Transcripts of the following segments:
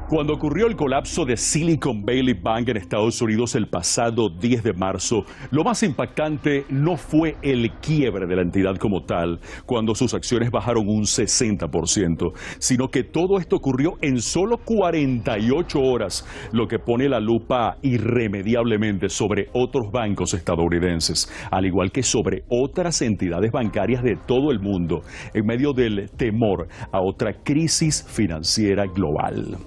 Cuando ocurrió el colapso de Silicon Valley Bank en Estados Unidos el pasado 10 de marzo, lo más impactante no fue el quiebre de la entidad como tal, cuando sus acciones bajaron un 60%, sino que todo esto ocurrió en solo 48 horas, lo que pone la lupa irremediablemente sobre otros bancos estadounidenses, al igual que sobre otras entidades bancarias de todo el mundo, en medio del temor a otra crisis financiera global.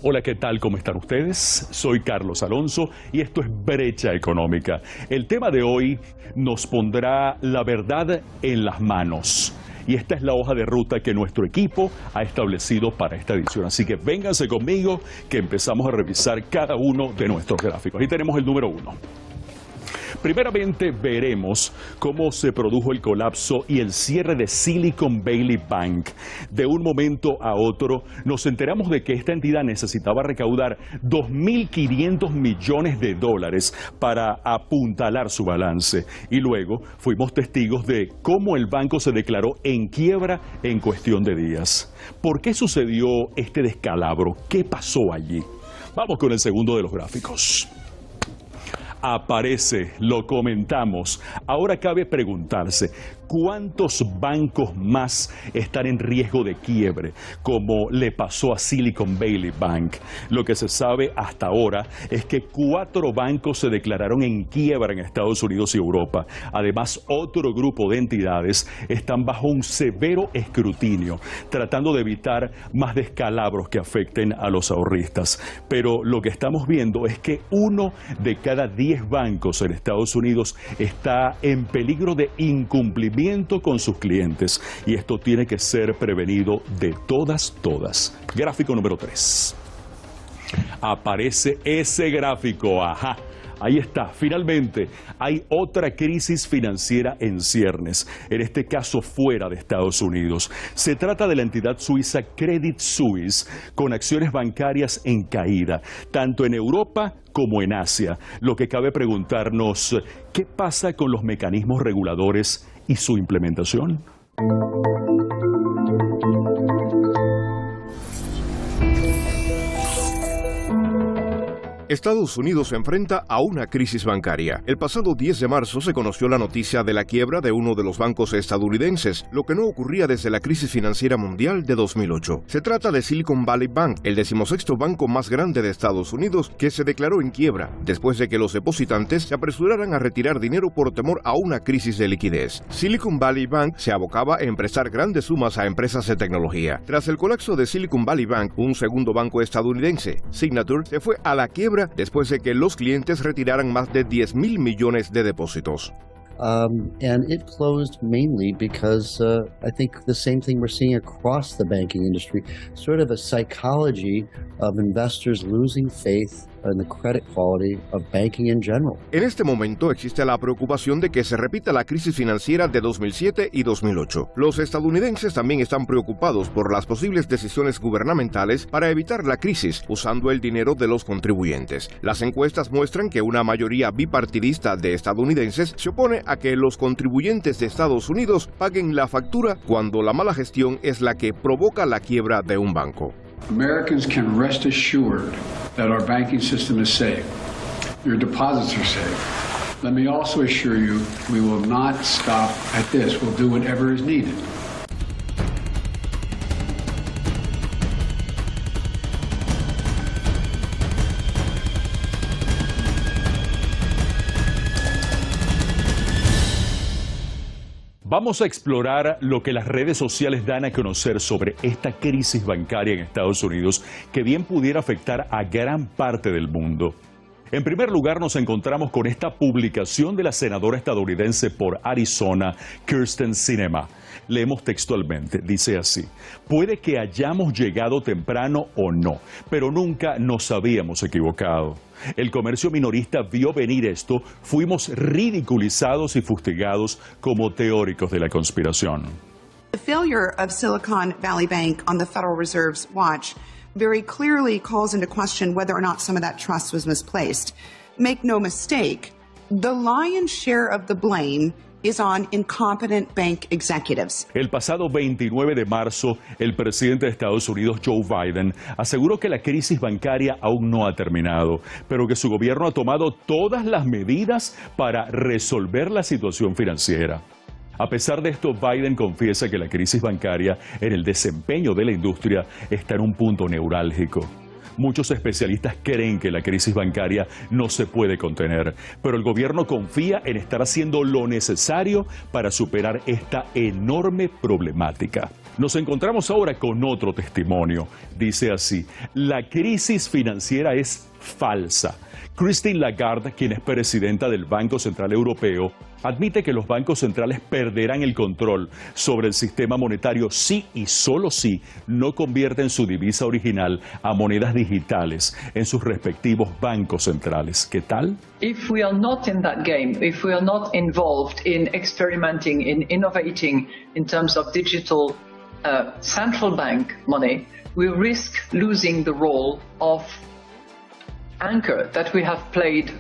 Hola, ¿qué tal? ¿Cómo están ustedes? Soy Carlos Alonso y esto es Brecha Económica. El tema de hoy nos pondrá la verdad en las manos. Y esta es la hoja de ruta que nuestro equipo ha establecido para esta edición. Así que vénganse conmigo que empezamos a revisar cada uno de nuestros gráficos. Ahí tenemos el número 1. Primeramente veremos cómo se produjo el colapso y el cierre de Silicon Valley Bank. De un momento a otro nos enteramos de que esta entidad necesitaba recaudar $2.500 millones para apuntalar su balance. Y luego fuimos testigos de cómo el banco se declaró en quiebra en cuestión de días. ¿Por qué sucedió este descalabro? ¿Qué pasó allí? Vamos con el segundo de los gráficos. Aparece, lo comentamos. Ahora cabe preguntarse, ¿cuántos bancos más están en riesgo de quiebre, como le pasó a Silicon Valley Bank? Lo que se sabe hasta ahora es que 4 bancos se declararon en quiebra en Estados Unidos y Europa. Además, otro grupo de entidades están bajo un severo escrutinio, tratando de evitar más descalabros que afecten a los ahorristas. Pero lo que estamos viendo es que 1 de cada 10 bancos en Estados Unidos está en peligro de incumplimiento con sus clientes, y esto tiene que ser prevenido de todas. Gráfico número 3. Aparece ese gráfico, ajá. Ahí está, finalmente, hay otra crisis financiera en ciernes, en este caso fuera de Estados Unidos. Se trata de la entidad suiza Credit Suisse, con acciones bancarias en caída, tanto en Europa como en Asia. Lo que cabe preguntarnos, ¿qué pasa con los mecanismos reguladores y su implementación? Estados Unidos se enfrenta a una crisis bancaria. El pasado 10 de marzo se conoció la noticia de la quiebra de uno de los bancos estadounidenses, lo que no ocurría desde la crisis financiera mundial de 2008. Se trata de Silicon Valley Bank, el 16º banco más grande de Estados Unidos, que se declaró en quiebra después de que los depositantes se apresuraran a retirar dinero por temor a una crisis de liquidez. Silicon Valley Bank se abocaba a prestar grandes sumas a empresas de tecnología. Tras el colapso de Silicon Valley Bank, un segundo banco estadounidense, Signature, se fue a la quiebra después de que los clientes retiraran más de $10,000 millones de depósitos. And it closed mainly because I think the same thing we're seeing across the banking industry, sort of a psychology of investors losing faith in the credit quality of banking in general. En este momento existe la preocupación de que se repita la crisis financiera de 2007 y 2008. Los estadounidenses también están preocupados por las posibles decisiones gubernamentales para evitar la crisis usando el dinero de los contribuyentes. Las encuestas muestran que una mayoría bipartidista de estadounidenses se opone a que los contribuyentes de Estados Unidos paguen la factura cuando la mala gestión es la que provoca la quiebra de un banco. Americans can rest assured that our banking system is safe. Your deposits are safe. Let me also assure you we will not stop at this. We'll do whatever is needed. Vamos a explorar lo que las redes sociales dan a conocer sobre esta crisis bancaria en Estados Unidos, que bien pudiera afectar a gran parte del mundo. En primer lugar, nos encontramos con esta publicación de la senadora estadounidense por Arizona, Kyrsten Sinema. Leemos textualmente, dice así: puede que hayamos llegado temprano o no, pero nunca nos habíamos equivocado. El comercio minorista vio venir esto, fuimos ridiculizados y fustigados como teóricos de la conspiración. The failure of Silicon Valley Bank on the Federal Reserve's watch very clearly calls into question whether or not some of that trust was misplaced. Make no mistake, the lion's share of the blame is on incompetent bank executives. El pasado 29 de marzo, el presidente de Estados Unidos, Joe Biden, aseguró que la crisis bancaria aún no ha terminado, pero que su gobierno ha tomado todas las medidas para resolver la situación financiera. A pesar de esto, Biden confiesa que la crisis bancaria en el desempeño de la industria está en un punto neurálgico. Muchos especialistas creen que la crisis bancaria no se puede contener, pero el gobierno confía en estar haciendo lo necesario para superar esta enorme problemática. Nos encontramos ahora con otro testimonio. Dice así: la crisis financiera es falsa. Christine Lagarde, quien es presidenta del Banco Central Europeo, admite que los bancos centrales perderán el control sobre el sistema monetario si y solo si no convierten su divisa original a monedas digitales en sus respectivos bancos centrales. ¿Qué tal? If we are not in that game, if we are not involved in experimenting, in innovating in terms of digital central bank money, we risk losing the role of anchor that we have played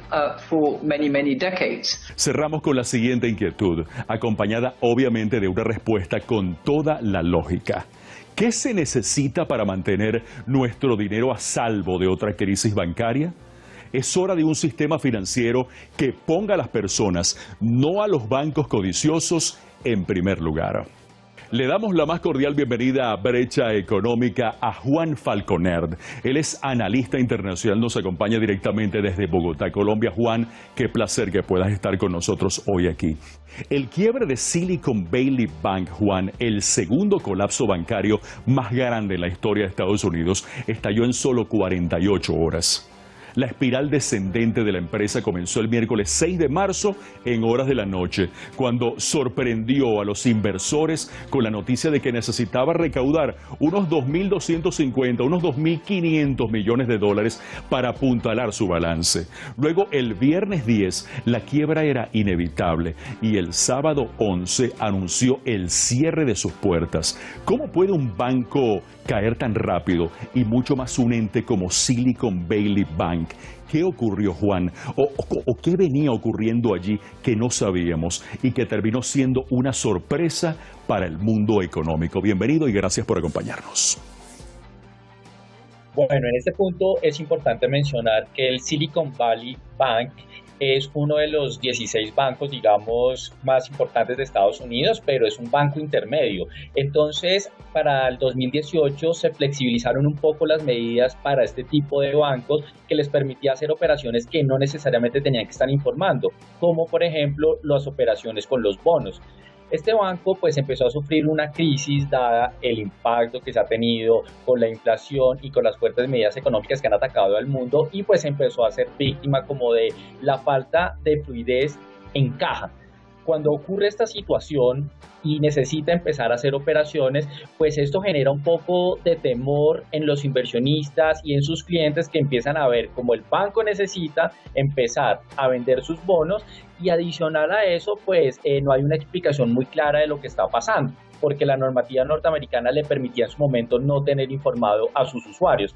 for many decades. Cerramos con la siguiente inquietud, acompañada obviamente de una respuesta con toda la lógica. ¿Qué se necesita para mantener nuestro dinero a salvo de otra crisis bancaria? Es hora de un sistema financiero que ponga a las personas, no a los bancos codiciosos, en primer lugar. Le damos la más cordial bienvenida a Brecha Económica a Juan Falconer. Él es analista internacional, nos acompaña directamente desde Bogotá, Colombia. Juan, qué placer que puedas estar con nosotros hoy aquí. El quiebre de Silicon Valley Bank, Juan, el segundo colapso bancario más grande en la historia de Estados Unidos, estalló en solo 48 horas. La espiral descendente de la empresa comenzó el miércoles 6 de marzo en horas de la noche, cuando sorprendió a los inversores con la noticia de que necesitaba recaudar unos 2.250, unos 2.500 millones de dólares para apuntalar su balance. Luego, el viernes 10, la quiebra era inevitable y el sábado 11 anunció el cierre de sus puertas. ¿Cómo puede un banco caer tan rápido y mucho más un ente como Silicon Valley Bank? ¿Qué ocurrió, Juan? ¿O qué venía ocurriendo allí que no sabíamos y que terminó siendo una sorpresa para el mundo económico? Bienvenido y gracias por acompañarnos. Bueno, en este punto es importante mencionar que el Silicon Valley Bank es uno de los 16 bancos, digamos, más importantes de Estados Unidos, pero es un banco intermedio. Entonces, para el 2018 se flexibilizaron un poco las medidas para este tipo de bancos que les permitía hacer operaciones que no necesariamente tenían que estar informando, como por ejemplo las operaciones con los bonos. Este banco pues empezó a sufrir una crisis dada el impacto que se ha tenido con la inflación y con las fuertes medidas económicas que han atacado al mundo y pues empezó a ser víctima como de la falta de fluidez en caja. Cuando ocurre esta situación y necesita empezar a hacer operaciones, pues esto genera un poco de temor en los inversionistas y en sus clientes que empiezan a ver como el banco necesita empezar a vender sus bonos y adicional a eso, pues no hay una explicación muy clara de lo que está pasando, porque la normativa norteamericana le permitía en su momento no tener informado a sus usuarios.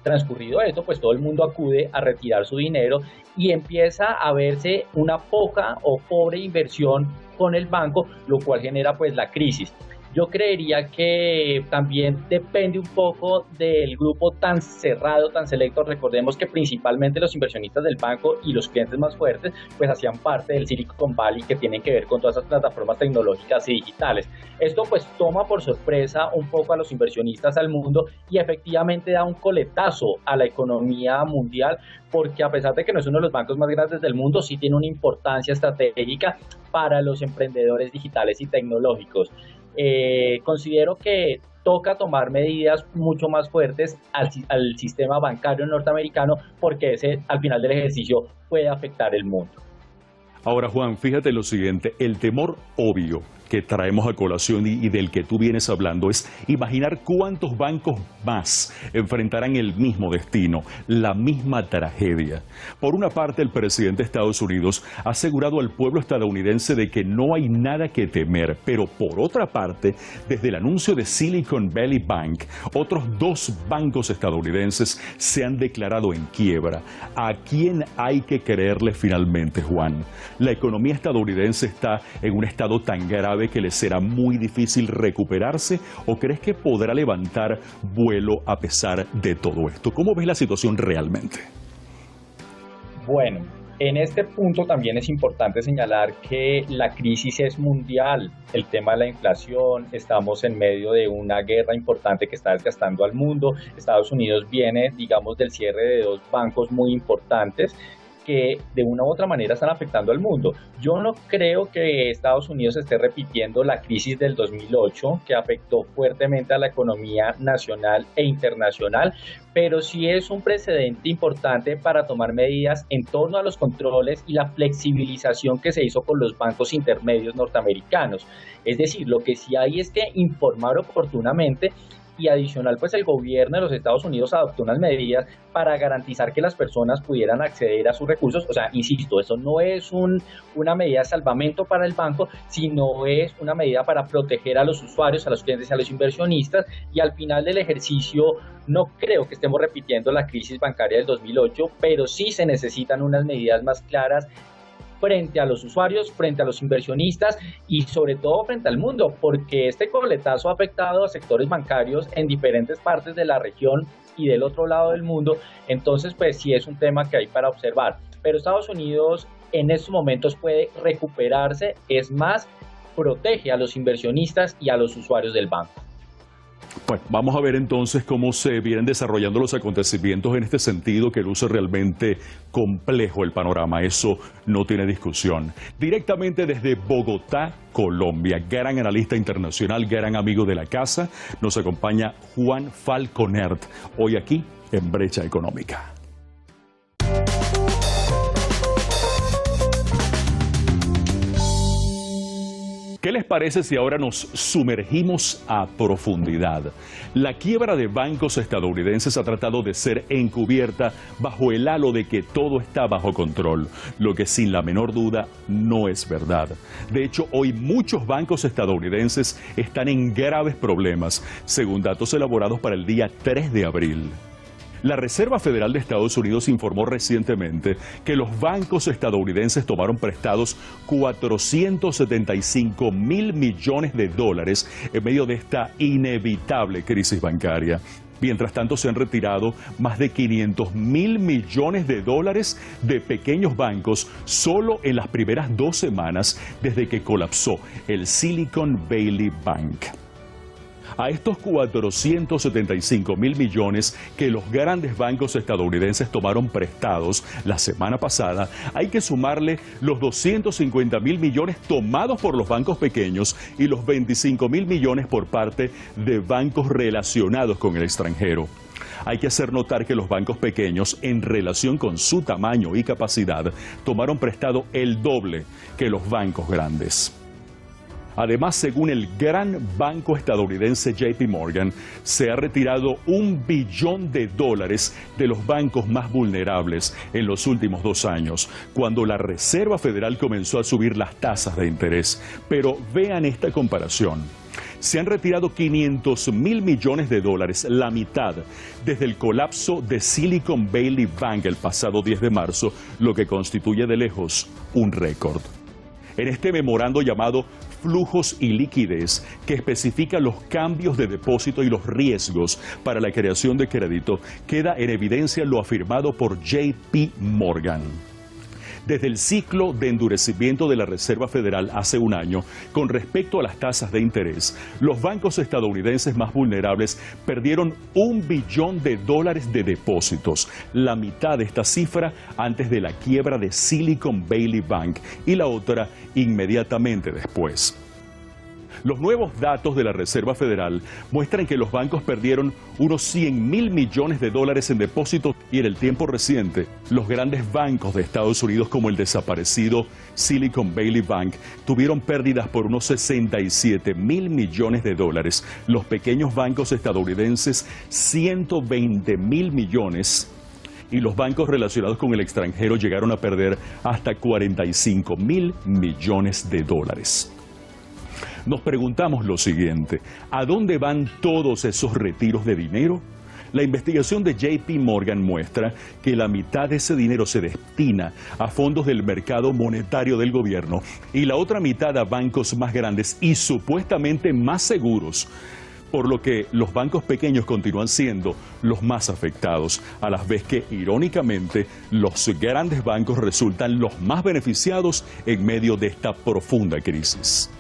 Transcurrido esto, pues todo el mundo acude a retirar su dinero y empieza a verse una poca o pobre inversión con el banco, lo cual genera pues la crisis. Yo creería que también depende un poco del grupo tan cerrado, tan selecto. Recordemos que principalmente los inversionistas del banco y los clientes más fuertes pues hacían parte del Silicon Valley, que tienen que ver con todas esas plataformas tecnológicas y digitales. Esto pues toma por sorpresa un poco a los inversionistas al mundo y efectivamente da un coletazo a la economía mundial, porque a pesar de que no es uno de los bancos más grandes del mundo, sí tiene una importancia estratégica para los emprendedores digitales y tecnológicos. Considero que toca tomar medidas mucho más fuertes al sistema bancario norteamericano, porque ese al final del ejercicio puede afectar el mundo. Ahora, Juan, fíjate lo siguiente, el temor obvio que traemos a colación y del que tú vienes hablando es imaginar cuántos bancos más enfrentarán el mismo destino, la misma tragedia. Por una parte, el presidente de Estados Unidos ha asegurado al pueblo estadounidense de que no hay nada que temer, pero por otra parte, desde el anuncio de Silicon Valley Bank, otros 2 bancos estadounidenses se han declarado en quiebra. ¿A quién hay que creerle finalmente, Juan? La economía estadounidense está en un estado tan grave que le será muy difícil recuperarse, ¿o crees que podrá levantar vuelo a pesar de todo esto? ¿Cómo ves la situación realmente? Bueno, en este punto también es importante señalar que la crisis es mundial. El tema de la inflación, estamos en medio de una guerra importante que está desgastando al mundo. Estados Unidos viene, digamos, del cierre de 2 bancos muy importantes que de una u otra manera están afectando al mundo. Yo no creo que Estados Unidos esté repitiendo la crisis del 2008, que afectó fuertemente a la economía nacional e internacional, pero sí es un precedente importante para tomar medidas en torno a los controles y la flexibilización que se hizo con los bancos intermedios norteamericanos. Es decir, lo que sí hay es que informar oportunamente. Y adicional, pues el gobierno de los Estados Unidos adoptó unas medidas para garantizar que las personas pudieran acceder a sus recursos. O sea, insisto, eso no es una medida de salvamento para el banco, sino es una medida para proteger a los usuarios, a los clientes y a los inversionistas. Y al final del ejercicio, no creo que estemos repitiendo la crisis bancaria del 2008, pero sí se necesitan unas medidas más claras frente a los usuarios, frente a los inversionistas y sobre todo frente al mundo, porque este coletazo ha afectado a sectores bancarios en diferentes partes de la región y del otro lado del mundo. Entonces, pues sí es un tema que hay para observar. Pero Estados Unidos en estos momentos puede recuperarse, es más, protege a los inversionistas y a los usuarios del banco. Bueno, vamos a ver entonces cómo se vienen desarrollando los acontecimientos en este sentido, que luce realmente complejo el panorama, eso no tiene discusión. Directamente desde Bogotá, Colombia, gran analista internacional, gran amigo de la casa, nos acompaña Juan Falconert, hoy aquí en Brecha Económica. ¿Qué les parece si ahora nos sumergimos a profundidad? La quiebra de bancos estadounidenses ha tratado de ser encubierta bajo el halo de que todo está bajo control, lo que sin la menor duda no es verdad. De hecho, hoy muchos bancos estadounidenses están en graves problemas, según datos elaborados para el día 3 de abril. La Reserva Federal de Estados Unidos informó recientemente que los bancos estadounidenses tomaron prestados $475 mil millones en medio de esta inevitable crisis bancaria. Mientras tanto, se han retirado más de $500 mil millones de pequeños bancos solo en las primeras 2 semanas desde que colapsó el Silicon Valley Bank. A estos 475 mil millones que los grandes bancos estadounidenses tomaron prestados la semana pasada, hay que sumarle los 250 mil millones tomados por los bancos pequeños y los 25 mil millones por parte de bancos relacionados con el extranjero. Hay que hacer notar que los bancos pequeños, en relación con su tamaño y capacidad, tomaron prestado el doble que los bancos grandes. Además, según el gran banco estadounidense JP Morgan, se ha retirado $1 billón de los bancos más vulnerables en los últimos 2 años, cuando la Reserva Federal comenzó a subir las tasas de interés. Pero vean esta comparación. Se han retirado $500 mil millones, la mitad, desde el colapso de Silicon Valley Bank el pasado 10 de marzo, lo que constituye de lejos un récord. En este memorando llamado Flujos y Liquidez, que especifica los cambios de depósito y los riesgos para la creación de crédito, queda en evidencia lo afirmado por JP Morgan. Desde el ciclo de endurecimiento de la Reserva Federal hace un año, con respecto a las tasas de interés, los bancos estadounidenses más vulnerables perdieron $1 billón de depósitos, la mitad de esta cifra antes de la quiebra de Silicon Valley Bank y la otra inmediatamente después. Los nuevos datos de la Reserva Federal muestran que los bancos perdieron unos 100.000 millones de dólares en depósitos y en el tiempo reciente, los grandes bancos de Estados Unidos como el desaparecido Silicon Valley Bank tuvieron pérdidas por unos 67.000 millones de dólares. Los pequeños bancos estadounidenses, 120.000 millones. Y los bancos relacionados con el extranjero llegaron a perder hasta 45.000 millones de dólares. Nos preguntamos lo siguiente: ¿a dónde van todos esos retiros de dinero? La investigación de JP Morgan muestra que la mitad de ese dinero se destina a fondos del mercado monetario del gobierno y la otra mitad a bancos más grandes y supuestamente más seguros, por lo que los bancos pequeños continúan siendo los más afectados, a la vez que, irónicamente, los grandes bancos resultan los más beneficiados en medio de esta profunda crisis.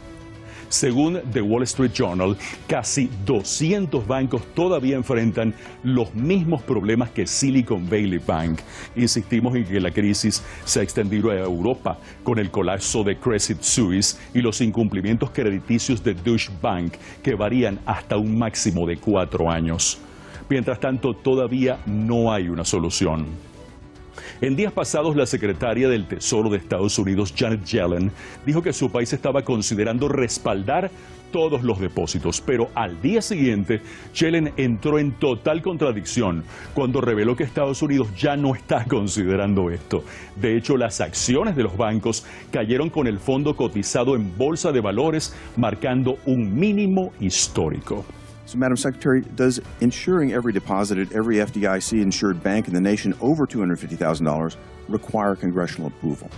Según The Wall Street Journal, casi 200 bancos todavía enfrentan los mismos problemas que Silicon Valley Bank. Insistimos en que la crisis se ha extendido a Europa con el colapso de Credit Suisse y los incumplimientos crediticios de Deutsche Bank, que varían hasta un máximo de 4 años. Mientras tanto, todavía no hay una solución. En días pasados, la secretaria del Tesoro de Estados Unidos, Janet Yellen, dijo que su país estaba considerando respaldar todos los depósitos, pero al día siguiente, Yellen entró en total contradicción cuando reveló que Estados Unidos ya no está considerando esto. De hecho, las acciones de los bancos cayeron con el fondo cotizado en bolsa de valores, marcando un mínimo histórico. So, Madam Secretary, does insuring every deposited, every FDIC-insured bank in the nation over $250,000 require congressional approval?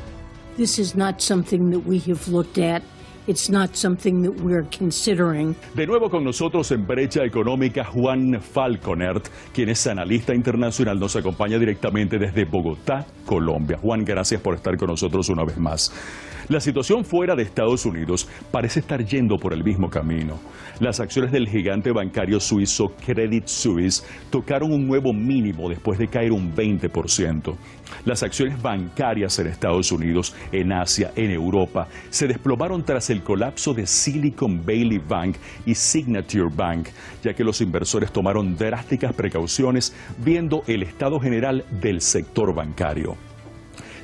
This is not something that we have looked at. It's not something that we're considering. De nuevo con nosotros en Brecha Económica, Juan Falconert, quien es analista internacional, nos acompaña directamente desde Bogotá, Colombia. Juan, gracias por estar con nosotros una vez más. La situación fuera de Estados Unidos parece estar yendo por el mismo camino. Las acciones del gigante bancario suizo Credit Suisse tocaron un nuevo mínimo después de caer un 20%. Las acciones bancarias en Estados Unidos, en Asia, en Europa, se desplomaron tras el colapso de Silicon Valley Bank y Signature Bank, ya que los inversores tomaron drásticas precauciones viendo el estado general del sector bancario.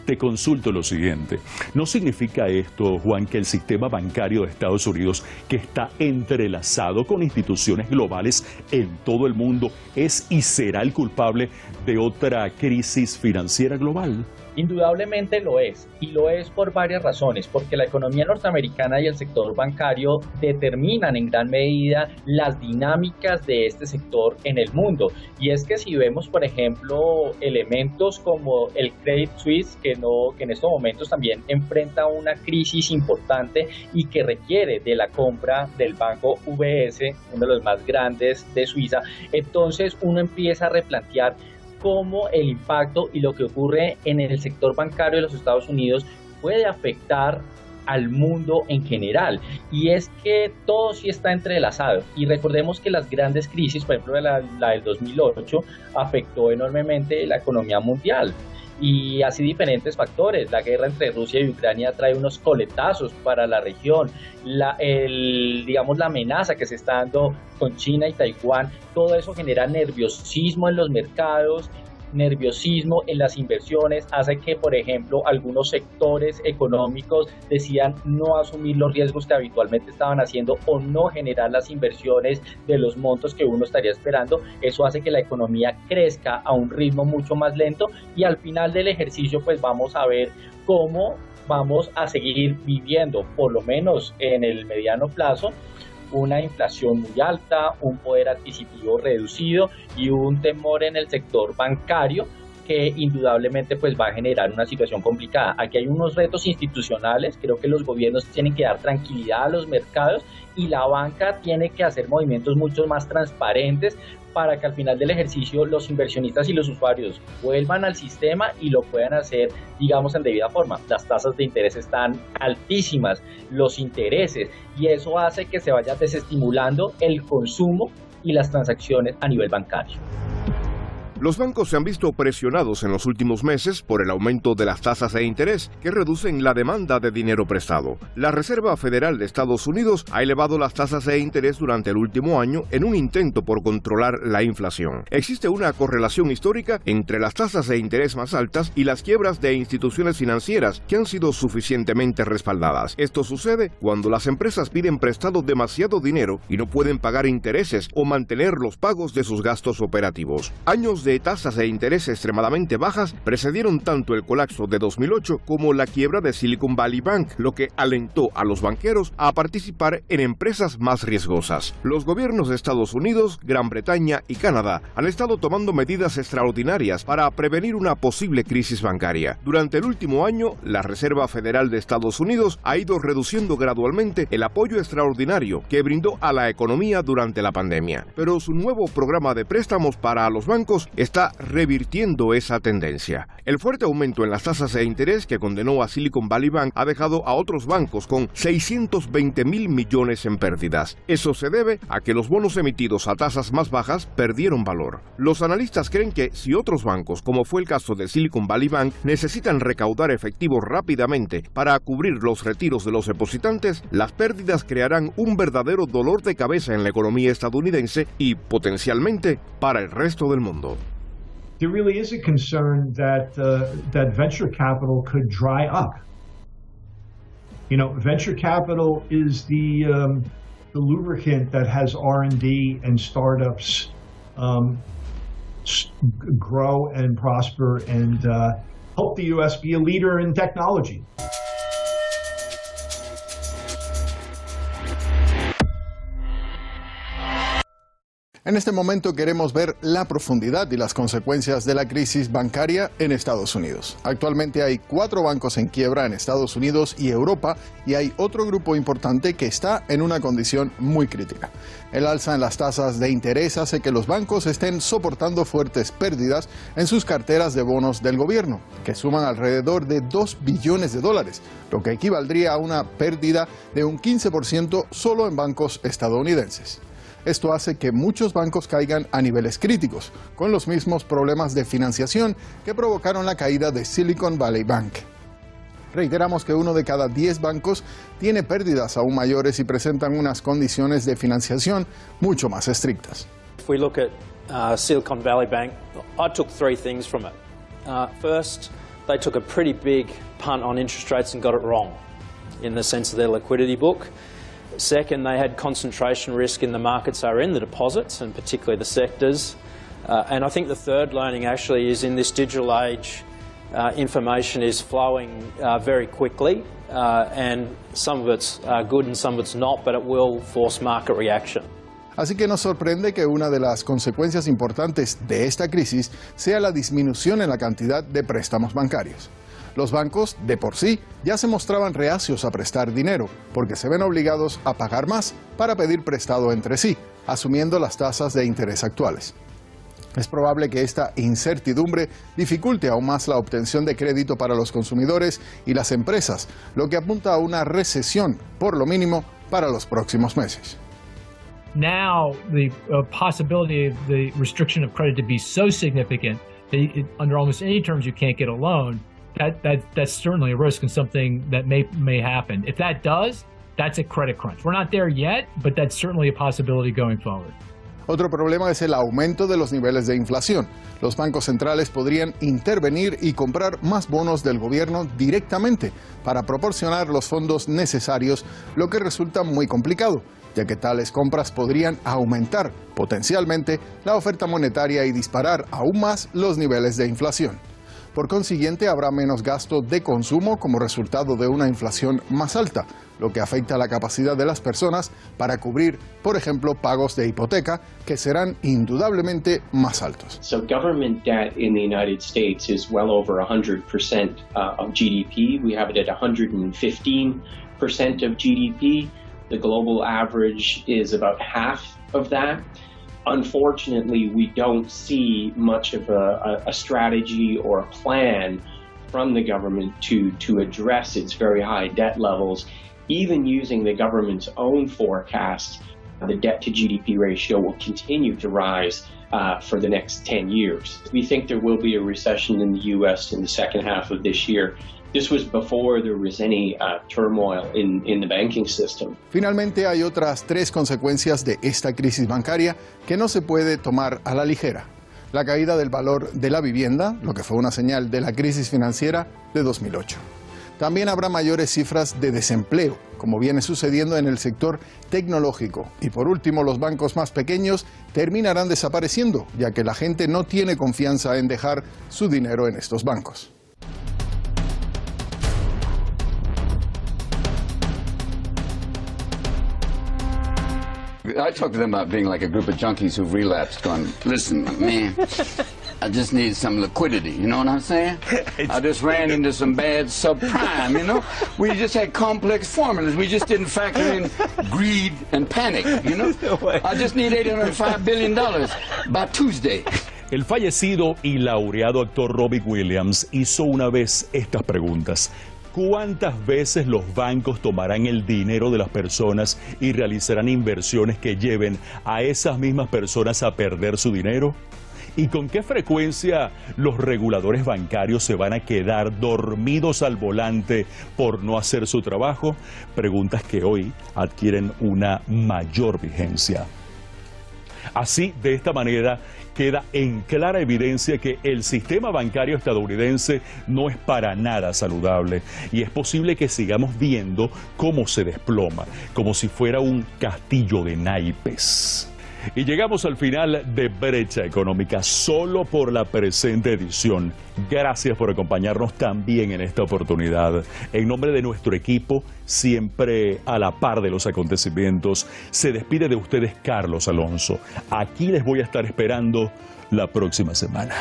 Te consulto lo siguiente: ¿no significa esto, Juan, que el sistema bancario de Estados Unidos, que está entrelazado con instituciones globales en todo el mundo, es y será el culpable de otra crisis financiera global? Indudablemente lo es, y lo es por varias razones, porque la economía norteamericana y el sector bancario determinan en gran medida las dinámicas de este sector en el mundo. Y es que si vemos, por ejemplo, elementos como el Credit Suisse, que en estos momentos también enfrenta una crisis importante y que requiere de la compra del banco UBS, uno de los más grandes de Suiza, entonces uno empieza a replantear cómo el impacto y lo que ocurre en el sector bancario de los Estados Unidos puede afectar al mundo en general. Y es que todo sí está entrelazado. Y recordemos que las grandes crisis, por ejemplo la del 2008, afectó enormemente la economía mundial. Y así diferentes factores. La guerra entre Rusia y Ucrania trae unos coletazos para la región. La amenaza que se está dando con China y Taiwán, todo eso genera nerviosismo en los mercados, nerviosismo en las inversiones, hace que, por ejemplo, algunos sectores económicos decidan no asumir los riesgos que habitualmente estaban haciendo o no generar las inversiones de los montos que uno estaría esperando. Eso hace que la economía crezca a un ritmo mucho más lento y al final del ejercicio pues vamos a ver cómo vamos a seguir viviendo, por lo menos en el mediano plazo, una inflación muy alta, un poder adquisitivo reducido y un temor en el sector bancario que indudablemente pues va a generar una situación complicada. Aquí hay unos retos institucionales, creo que los gobiernos tienen que dar tranquilidad a los mercados y la banca tiene que hacer movimientos mucho más transparentes para que al final del ejercicio los inversionistas y los usuarios vuelvan al sistema y lo puedan hacer, digamos, en debida forma. Las tasas de interés están altísimas, los intereses, y eso hace que se vaya desestimulando el consumo y las transacciones a nivel bancario. Los bancos se han visto presionados en los últimos meses por el aumento de las tasas de interés que reducen la demanda de dinero prestado. La Reserva Federal de Estados Unidos ha elevado las tasas de interés durante el último año en un intento por controlar la inflación. Existe una correlación histórica entre las tasas de interés más altas y las quiebras de instituciones financieras que han sido suficientemente respaldadas. Esto sucede cuando las empresas piden prestado demasiado dinero y no pueden pagar intereses o mantener los pagos de sus gastos operativos. Años de tasas de interés extremadamente bajas precedieron tanto el colapso de 2008 como la quiebra de Silicon Valley Bank, lo que alentó a los banqueros a participar en empresas más riesgosas. Los gobiernos de Estados Unidos, Gran Bretaña y Canadá han estado tomando medidas extraordinarias para prevenir una posible crisis bancaria. Durante el último año, la Reserva Federal de Estados Unidos ha ido reduciendo gradualmente el apoyo extraordinario que brindó a la economía durante la pandemia. Pero su nuevo programa de préstamos para los bancos está revirtiendo esa tendencia. El fuerte aumento en las tasas de interés que condenó a Silicon Valley Bank ha dejado a otros bancos con 620.000 millones en pérdidas. Eso se debe a que los bonos emitidos a tasas más bajas perdieron valor. Los analistas creen que si otros bancos, como fue el caso de Silicon Valley Bank, necesitan recaudar efectivo rápidamente para cubrir los retiros de los depositantes, las pérdidas crearán un verdadero dolor de cabeza en la economía estadounidense y potencialmente para el resto del mundo. There really is a concern that venture capital could dry up. You know, venture capital is the lubricant that has R&D and startups grow and prosper and help the U.S. be a leader in technology. En este momento queremos ver la profundidad y las consecuencias de la crisis bancaria en Estados Unidos. Actualmente hay 4 bancos en quiebra en Estados Unidos y Europa y hay otro grupo importante que está en una condición muy crítica. El alza en las tasas de interés hace que los bancos estén soportando fuertes pérdidas en sus carteras de bonos del gobierno, que suman alrededor de $2 billones, lo que equivaldría a una pérdida de un 15% solo en bancos estadounidenses. Esto hace que muchos bancos caigan a niveles críticos, con los mismos problemas de financiación que provocaron la caída de Silicon Valley Bank. Reiteramos que 1 de cada 10 bancos tiene pérdidas aún mayores y presentan unas condiciones de financiación mucho más estrictas. If we look at Silicon Valley Bank, I took 3 things from it. First, they took a pretty big punt on interest rates and got it wrong in the sense of their liquidity book. Second, they had concentration risk in the markets they were in, the deposits, and particularly the sectors. And I think the third learning actually is in this digital age, information is flowing very quickly, and some of it's good and some of it's not, but it will force market reaction. Así que nos sorprende que una de las consecuencias importantes de esta crisis sea la disminución en la cantidad de préstamos bancarios. Los bancos, de por sí, ya se mostraban reacios a prestar dinero, porque se ven obligados a pagar más para pedir prestado entre sí, asumiendo las tasas de interés actuales. Es probable que esta incertidumbre dificulte aún más la obtención de crédito para los consumidores y las empresas, lo que apunta a una recesión, por lo mínimo, para los próximos meses. Now, the possibility of the restriction of credit to be so significant that under almost any terms you can't get a loan, that's certainly a risk and something that may happen. If that does, that's a credit crunch. We're not there yet, but that's certainly a possibility going forward. Otro problema es el aumento de los niveles de inflación. Los bancos centrales podrían intervenir y comprar más bonos del gobierno directamente para proporcionar los fondos necesarios, lo que resulta muy complicado, ya que tales compras podrían aumentar potencialmente la oferta monetaria y disparar aún más los niveles de inflación. Por consiguiente, habrá menos gasto de consumo como resultado de una inflación más alta, lo que afecta la capacidad de las personas para cubrir, por ejemplo, pagos de hipoteca, que serán indudablemente más altos. So government debt in the United States is well over 100% of GDP. We have it at 115% of GDP. The global average is about half of that. Unfortunately, we don't see much of a strategy or a plan from the government to address its very high debt levels. Even using the government's own forecasts, the debt to GDP ratio will continue to rise for the next 10 years. We think there will be a recession in the U.S. in the second half of this year. This was before there was any turmoil in the banking system. Finalmente, hay otras 3 consecuencias de esta crisis bancaria que no se puede tomar a la ligera. La caída del valor de la vivienda, lo que fue una señal de la crisis financiera de 2008. También habrá mayores cifras de desempleo, como viene sucediendo en el sector tecnológico. Y por último, los bancos más pequeños terminarán desapareciendo, ya que la gente no tiene confianza en dejar su dinero en estos bancos. I talk to them about being like a group of junkies who've relapsed, going, listen, man, I just need some liquidity, you know what I'm saying? I just ran into some bad subprime, you know? We just had complex formulas. We just didn't factor in greed and panic, you know? I just need $805 billion by Tuesday. El fallecido y laureado actor Robbie Williams hizo una vez estas preguntas. ¿Cuántas veces los bancos tomarán el dinero de las personas y realizarán inversiones que lleven a esas mismas personas a perder su dinero? ¿Y con qué frecuencia los reguladores bancarios se van a quedar dormidos al volante por no hacer su trabajo? Preguntas que hoy adquieren una mayor vigencia. Así, de esta manera, queda en clara evidencia que el sistema bancario estadounidense no es para nada saludable y es posible que sigamos viendo cómo se desploma, como si fuera un castillo de naipes. Y llegamos al final de Brecha Económica solo por la presente edición. Gracias por acompañarnos también en esta oportunidad. En nombre de nuestro equipo, siempre a la par de los acontecimientos, se despide de ustedes Carlos Alonso. Aquí les voy a estar esperando la próxima semana.